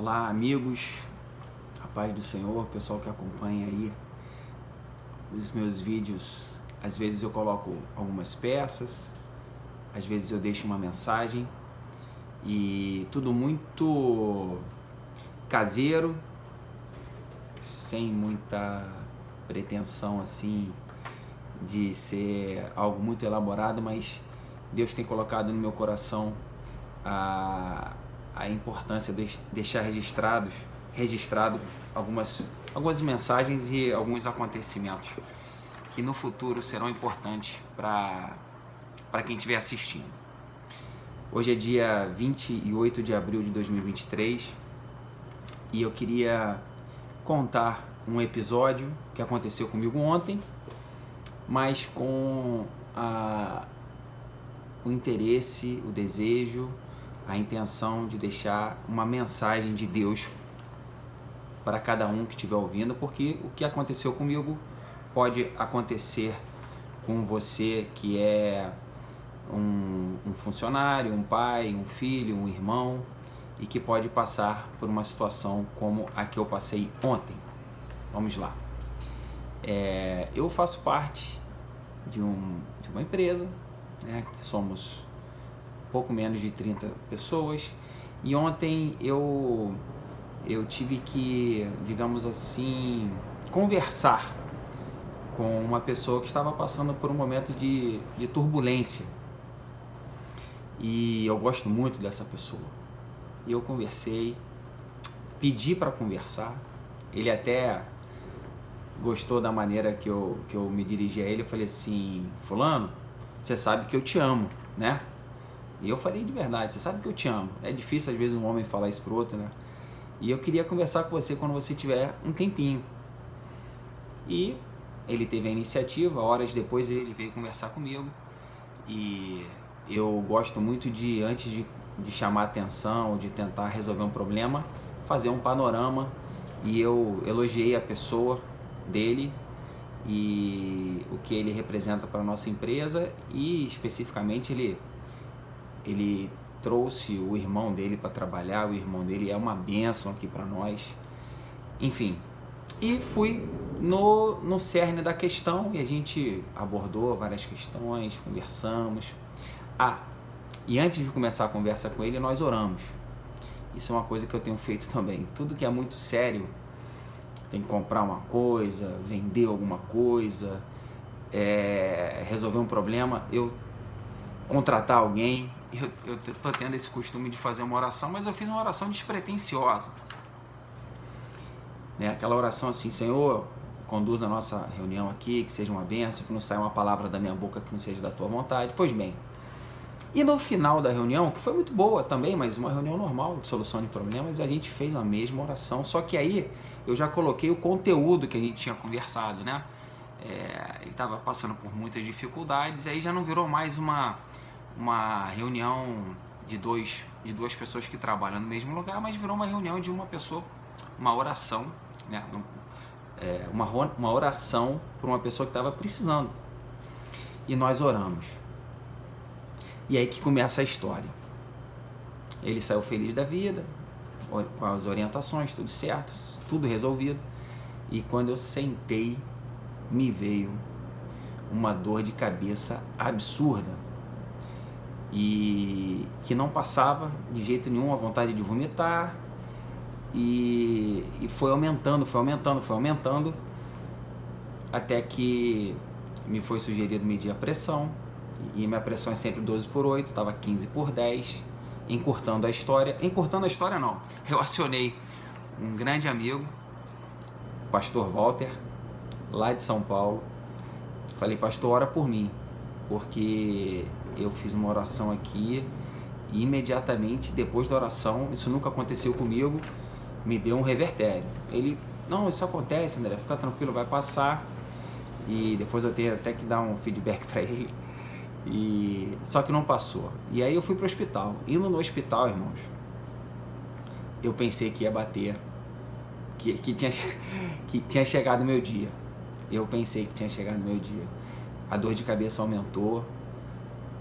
Olá, amigos, a paz do Senhor, pessoal que acompanha aí os meus vídeos. Às vezes eu coloco algumas peças, às vezes eu deixo uma mensagem e tudo muito caseiro, sem muita pretensão assim de ser algo muito elaborado, mas Deus tem colocado no meu coração a importância de deixar registrado algumas mensagens e alguns acontecimentos que no futuro serão importantes para quem estiver assistindo. Hoje é dia 28 de abril de 2023 e eu queria contar um episódio que aconteceu comigo ontem, mas com o interesse, o desejo, a intenção de deixar uma mensagem de Deus para cada um que estiver ouvindo, porque o que aconteceu comigo pode acontecer com você que é um funcionário, um pai, um filho, um irmão e que pode passar por uma situação como a que eu passei ontem. Vamos lá. Eu faço parte de uma empresa, né? Somos pouco menos de 30 pessoas e ontem eu tive que, digamos assim, conversar com uma pessoa que estava passando por um momento de turbulência e eu gosto muito dessa pessoa. E eu conversei, pedi para conversar, ele até gostou da maneira que eu me dirigi a ele. Eu falei assim: fulano, você sabe que eu te amo, né? E eu falei de verdade: você sabe que eu te amo. É difícil às vezes um homem falar isso pro outro, né? E eu queria conversar com você quando você tiver um tempinho. E ele teve a iniciativa, horas depois ele veio conversar comigo. E eu gosto muito de, antes de chamar atenção ou de tentar resolver um problema, fazer um panorama. E eu elogiei a pessoa dele e o que ele representa para a nossa empresa, e especificamente ele trouxe o irmão dele para trabalhar. O irmão dele é uma bênção aqui para nós, enfim. E fui no cerne da questão e a gente abordou várias questões, conversamos. E antes de começar a conversa com ele, nós oramos. Isso é uma coisa que eu tenho feito também. Tudo que é muito sério, tem que comprar uma coisa, vender alguma coisa, resolver um problema, contratar alguém, eu tô tendo esse costume de fazer uma oração, mas eu fiz uma oração despretensiosa, né? Aquela oração assim: Senhor, conduz a nossa reunião aqui, que seja uma bênção, que não saia uma palavra da minha boca que não seja da tua vontade. Pois bem, e no final da reunião, que foi muito boa também, mas uma reunião normal de solução de problemas, a gente fez a mesma oração, só que aí eu já coloquei o conteúdo que a gente tinha conversado, né? Ele estava passando por muitas dificuldades, aí já não virou mais uma reunião de duas pessoas que trabalham no mesmo lugar, mas virou uma reunião de uma pessoa, uma oração, né? Uma oração para uma pessoa que estava precisando. E nós oramos. E aí que começa a história. Ele saiu feliz da vida, com as orientações, tudo certo, tudo resolvido. E quando eu sentei, me veio uma dor de cabeça absurda e que não passava de jeito nenhum, a vontade de vomitar, e foi aumentando, até que me foi sugerido medir a pressão, e minha pressão é sempre 12/8, estava 15/10. Encurtando a história não, eu acionei um grande amigo, o pastor Walter, lá de São Paulo. Falei: pastor, ora por mim, porque eu fiz uma oração aqui e imediatamente depois da oração, isso nunca aconteceu comigo, me deu um revertério. Ele: não, isso acontece, André, fica tranquilo, vai passar. E depois eu tenho até que dar um feedback para ele. Só que não passou. E aí eu fui pro hospital. Indo no hospital, irmãos, eu pensei que ia bater, que tinha chegado o meu dia. Eu pensei que tinha chegado o meu dia. A dor de cabeça aumentou,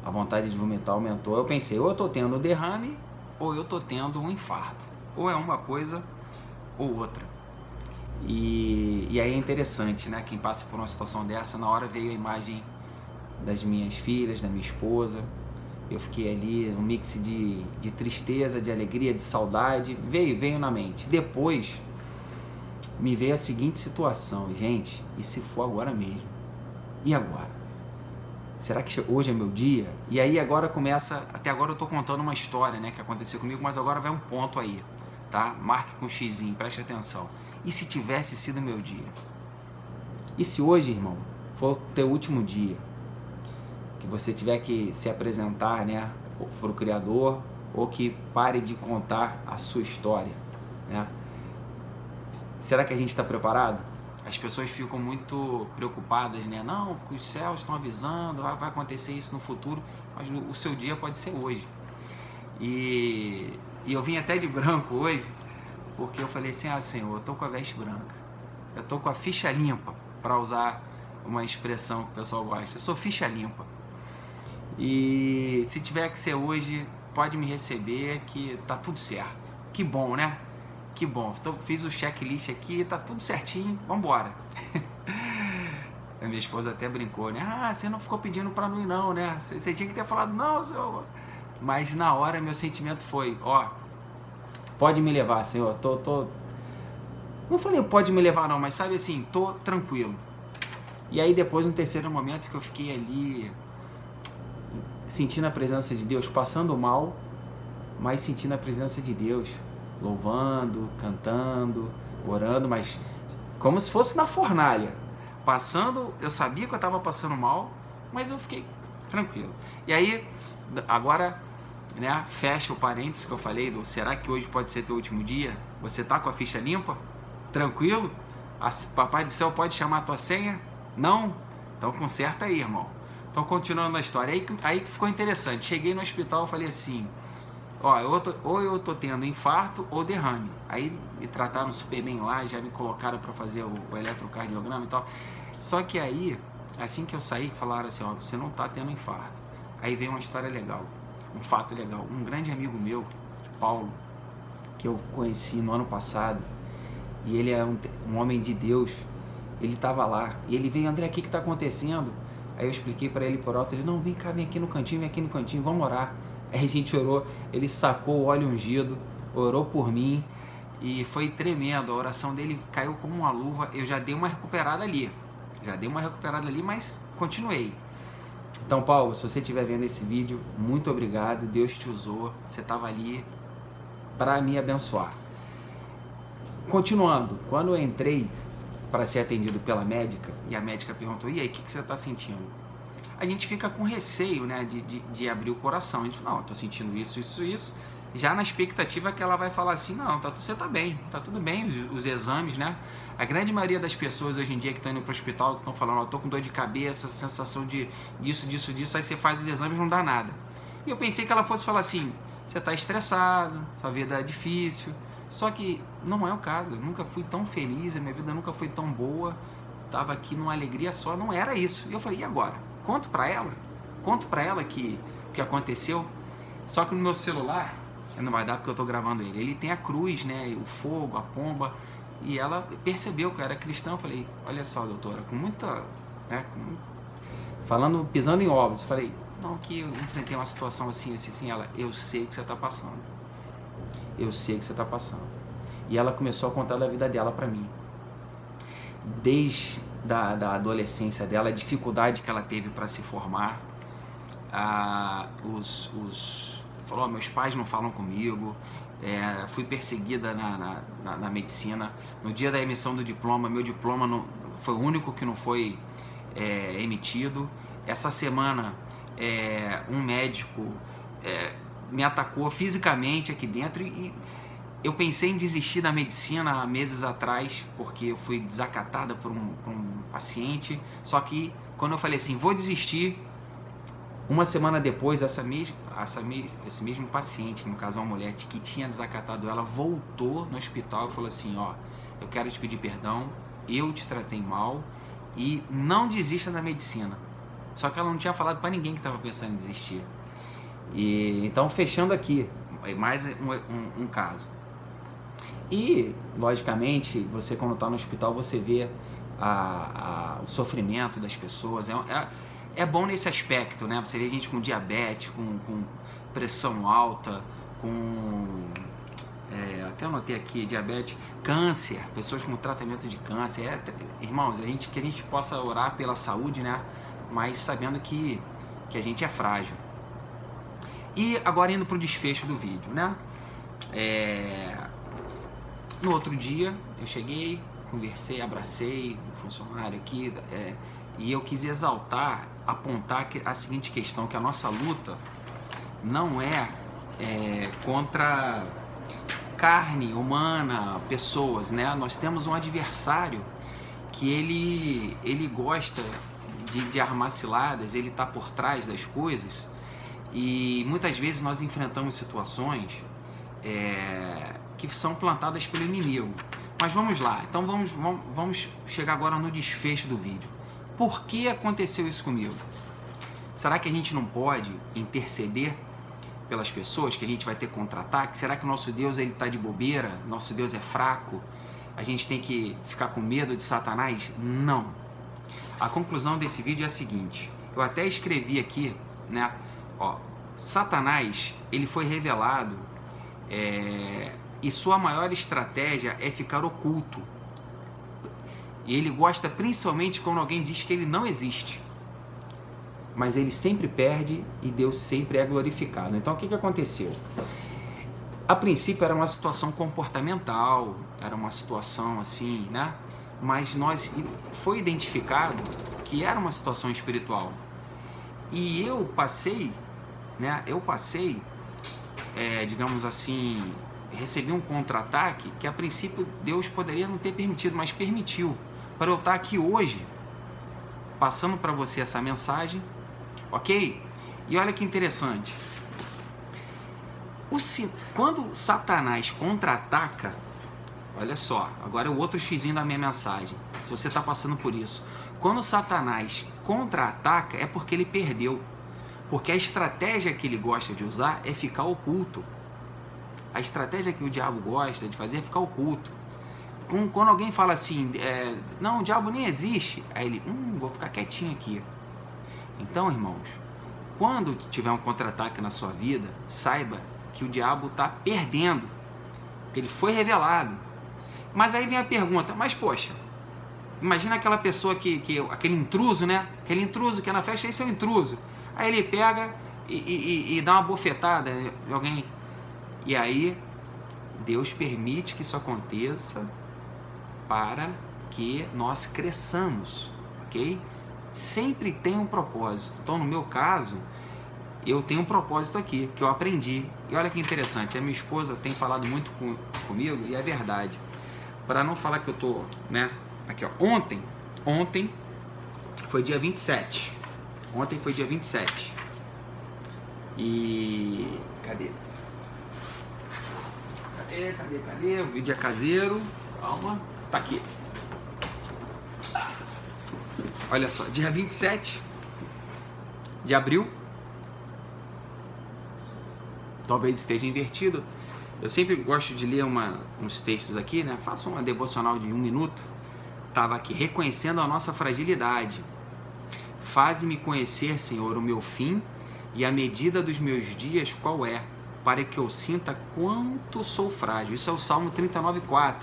a vontade de vomitar aumentou. Eu pensei: ou eu tô tendo um derrame ou eu tô tendo um infarto. ou é uma coisa ou outra. E aí é interessante, né? Quem passa por uma situação dessa, na hora veio a imagem das minhas filhas, da minha esposa. Eu fiquei ali, um mix de tristeza, de alegria, de saudade, veio na mente. Depois me veio a seguinte situação: gente, e se for agora mesmo? E agora? Será que hoje é meu dia? E aí agora começa, até agora eu tô contando uma história, né, que aconteceu comigo, mas agora vai um ponto aí, tá? Marque com um xizinho, preste atenção. E se tivesse sido meu dia? E se hoje, irmão, for o teu último dia, que você tiver que se apresentar, né, para o Criador, ou que pare de contar a sua história, né? Será que a gente está preparado? As pessoas ficam muito preocupadas, né? Não, porque os céus estão avisando, vai acontecer isso no futuro, mas o seu dia pode ser hoje. E eu vim até de branco hoje, porque eu falei assim: ah, Senhor, eu tô com a veste branca, eu tô com a ficha limpa, para usar uma expressão que o pessoal gosta. Eu sou ficha limpa. E se tiver que ser hoje, pode me receber, que tá tudo certo. Que bom, né? Que bom. Então, fiz o checklist aqui, tá tudo certinho, vambora. A minha esposa até brincou, né? Ah, você não ficou pedindo pra não ir não, né? Você tinha que ter falado, não, Senhor. Mas na hora meu sentimento foi, ó, pode me levar, Senhor, tô... Não falei pode me levar não, mas sabe assim, tô tranquilo. E aí depois, no terceiro momento que eu fiquei ali, sentindo a presença de Deus, passando mal, mas sentindo a presença de Deus, louvando, cantando, orando, mas como se fosse na fornalha. Passando, eu sabia que eu estava passando mal, mas eu fiquei tranquilo. E aí, agora, né, fecha o parênteses que eu falei do será que hoje pode ser teu último dia? Você tá com a ficha limpa? Tranquilo? Papai do céu pode chamar a tua senha? Não? Então conserta aí, irmão. Então, continuando a história, aí que ficou interessante. Cheguei no hospital e falei assim, ó, ou eu tô tendo infarto ou derrame. Aí me trataram super bem lá, já me colocaram para fazer o eletrocardiograma e tal. Só que aí, assim que eu saí, falaram assim, ó, você não tá tendo infarto. Aí veio uma história legal, um fato legal. Um grande amigo meu, Paulo, que eu conheci no ano passado, e ele é um homem de Deus, ele tava lá, e ele veio, André, o que tá acontecendo? Aí eu expliquei para ele por alto, ele, não, vem cá, vem aqui no cantinho, vamos orar. Aí a gente orou, ele sacou o óleo ungido, orou por mim, e foi tremendo, a oração dele caiu como uma luva. Eu já dei uma recuperada ali, mas continuei. Então, Paulo, se você estiver vendo esse vídeo, muito obrigado, Deus te usou, você estava ali para me abençoar. Continuando, quando eu entrei para ser atendido pela médica, e a médica perguntou, e aí, o que você está sentindo? A gente fica com receio, né, de abrir o coração. A gente fala, não, eu estou sentindo isso, já na expectativa que ela vai falar assim, não, você está bem, está tudo bem, os exames, né? A grande maioria das pessoas hoje em dia que estão indo para o hospital, que estão falando, eu estou com dor de cabeça, sensação disso, aí você faz os exames e não dá nada. E eu pensei que ela fosse falar assim, você está estressado, sua vida é difícil, só que não é o caso, eu nunca fui tão feliz, a minha vida nunca foi tão boa, estava aqui numa alegria só, não era isso. E eu falei, e agora? Conto pra ela que aconteceu. Só que no meu celular, não vai dar porque eu tô gravando ele tem a cruz, né, o fogo, a pomba, e ela percebeu que eu era cristão. Eu falei, olha só, doutora, com muita, né, falando, pisando em ovos, eu falei, não, que eu enfrentei uma situação assim, ela, eu sei o que você tá passando, e ela começou a contar da vida dela pra mim, desde da adolescência dela, a dificuldade que ela teve para se formar, falou, meus pais não falam comigo, fui perseguida na medicina, no dia da emissão do diploma, meu diploma não, foi o único que não foi emitido. Essa semana um médico me atacou fisicamente aqui dentro e eu pensei em desistir da medicina há meses atrás, porque eu fui desacatada por um paciente. Só que quando eu falei assim, vou desistir, uma semana depois, esse mesmo paciente, no caso uma mulher que tinha desacatado ela, voltou no hospital e falou assim, ó, eu quero te pedir perdão, eu te tratei mal e não desista da medicina. Só que ela não tinha falado para ninguém que estava pensando em desistir. E então, fechando aqui, mais um caso. E, logicamente, você quando está no hospital, você vê o sofrimento das pessoas. É bom nesse aspecto, né? Você vê gente com diabetes, com pressão alta, até anotei aqui, diabetes, câncer, pessoas com tratamento de câncer. Irmãos, que a gente possa orar pela saúde, né? Mas sabendo que a gente é frágil. E agora indo para o desfecho do vídeo, né? No outro dia, eu cheguei, conversei, abracei um funcionário aqui, e eu quis exaltar, apontar a seguinte questão, que a nossa luta não é contra carne humana, pessoas, né? Nós temos um adversário que ele gosta de armar ciladas, ele está por trás das coisas, e muitas vezes nós enfrentamos situações que são plantadas pelo inimigo. Mas vamos lá, então vamos chegar agora no desfecho do vídeo. Por que aconteceu isso comigo? Será que a gente não pode interceder pelas pessoas, que a gente vai ter contra-ataque? Será que o nosso Deus está de bobeira? Nosso Deus é fraco? A gente tem que ficar com medo de Satanás? Não. A conclusão desse vídeo é a seguinte, eu até escrevi aqui, né? Satanás, ele foi revelado e sua maior estratégia é ficar oculto. E ele gosta principalmente quando alguém diz que ele não existe. Mas ele sempre perde e Deus sempre é glorificado. Então o que aconteceu? A princípio era uma situação comportamental, era uma situação assim, né? Mas foi identificado que era uma situação espiritual. E eu passei, digamos assim, recebi um contra-ataque que a princípio Deus poderia não ter permitido, mas permitiu, para eu estar aqui hoje, passando para você essa mensagem, ok? E olha que interessante, quando Satanás contra-ataca, olha só, agora é o outro xizinho da minha mensagem, se você está passando por isso, quando Satanás contra-ataca é porque ele perdeu, porque a estratégia que ele gosta de usar é ficar oculto. A estratégia que o diabo gosta de fazer é ficar oculto. Quando alguém fala assim, não, o diabo nem existe, aí ele, vou ficar quietinho aqui. Então, irmãos, quando tiver um contra-ataque na sua vida, saiba que o diabo está perdendo, porque ele foi revelado. Mas aí vem a pergunta, mas poxa, imagina aquela pessoa aquele intruso, né? Aquele intruso que é na festa, esse é o intruso. Aí ele pega e dá uma bofetada em alguém. E aí, Deus permite que isso aconteça para que nós cresçamos, ok? Sempre tem um propósito. Então, no meu caso, eu tenho um propósito aqui, que eu aprendi. E olha que interessante, a minha esposa tem falado muito comigo, e é verdade. Para não falar que eu tô, né? Aqui, ó, ontem foi dia 27. Ontem foi dia 27. E... Cadê? O vídeo é caseiro. Calma. Tá aqui. Olha só, dia 27 de abril. Talvez esteja invertido. Eu sempre gosto de ler uns textos aqui, né? Faço uma devocional de 1 minuto. Estava aqui, reconhecendo a nossa fragilidade. Faze-me conhecer, Senhor, o meu fim e a medida dos meus dias qual é, para que eu sinta quanto sou frágil. Isso é o Salmo 39,4,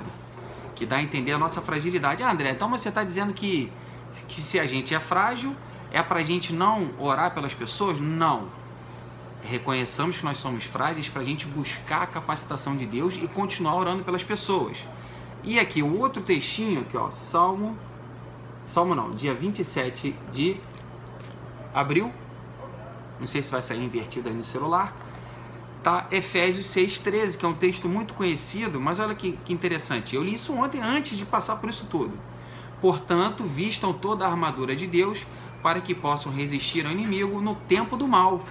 que dá a entender a nossa fragilidade. André, então você está dizendo que se a gente é frágil, é para a gente não orar pelas pessoas? Não. Reconheçamos que nós somos frágeis para a gente buscar a capacitação de Deus e continuar orando pelas pessoas. E aqui o outro textinho, aqui, ó, dia 27 de abril, não sei se vai sair invertido aí no celular, tá? Efésios 6,13, que é um texto muito conhecido, mas olha que interessante, eu li isso ontem antes de passar por isso tudo. Portanto, vistam toda a armadura de Deus para que possam resistir ao inimigo no tempo do mal.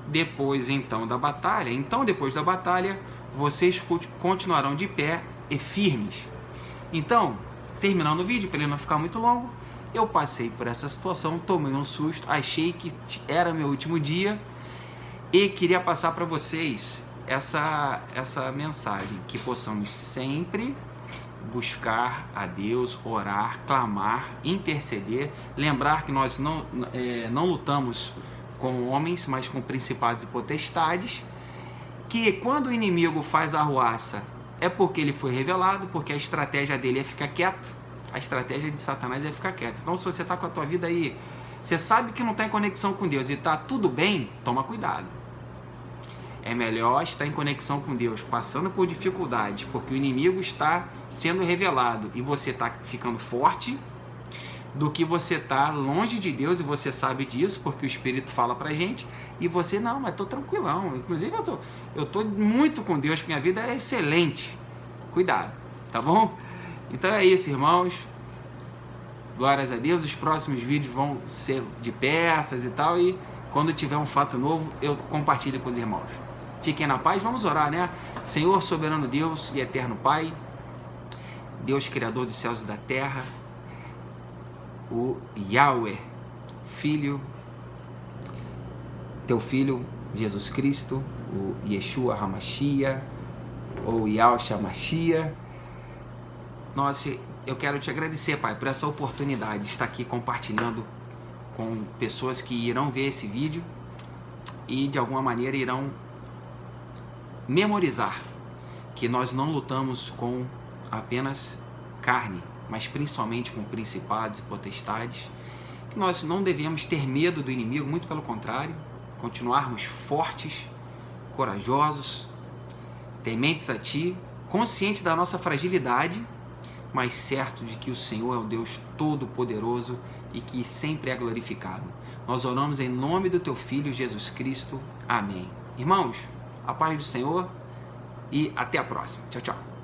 Depois da batalha, vocês continuarão de pé e firmes. Então, terminando o vídeo, para ele não ficar muito longo, eu passei por essa situação, tomei um susto, achei que era meu último dia e queria passar para vocês essa mensagem, que possamos sempre buscar a Deus, orar, clamar, interceder, lembrar que nós não lutamos com homens, mas com principados e potestades, que quando o inimigo faz arruaça é porque ele foi revelado, porque a estratégia dele é ficar quieto, a estratégia de Satanás é ficar quieto. Então, se você está com a tua vida aí, você sabe que não está em conexão com Deus e está tudo bem, toma cuidado. É melhor estar em conexão com Deus, passando por dificuldades, porque o inimigo está sendo revelado e você está ficando forte, do que você está longe de Deus e você sabe disso, porque o Espírito fala pra gente, e você, não, mas tô tranquilão, inclusive eu tô muito com Deus, minha vida é excelente. Cuidado, tá bom? Então é isso, irmãos. Glórias a Deus, os próximos vídeos vão ser de peças e tal, e quando tiver um fato novo, eu compartilho com os irmãos. Fiquem na paz, vamos orar, né? Senhor, soberano Deus e eterno Pai, Deus criador dos céus e da terra, o Yahweh, Filho, teu Filho, Jesus Cristo, o Yeshua HaMashiach, ou Yahshua Mashiach. Nossa, eu quero te agradecer, Pai, por essa oportunidade de estar aqui compartilhando com pessoas que irão ver esse vídeo e de alguma maneira irão memorizar que nós não lutamos com apenas carne, mas principalmente com principados e potestades, que nós não devemos ter medo do inimigo, muito pelo contrário, continuarmos fortes, corajosos, tementes a Ti, conscientes da nossa fragilidade, mas certo de que o Senhor é o Deus Todo-Poderoso e que sempre é glorificado. Nós oramos em nome do Teu Filho Jesus Cristo. Amém. Irmãos, a paz do Senhor e até a próxima. Tchau, tchau.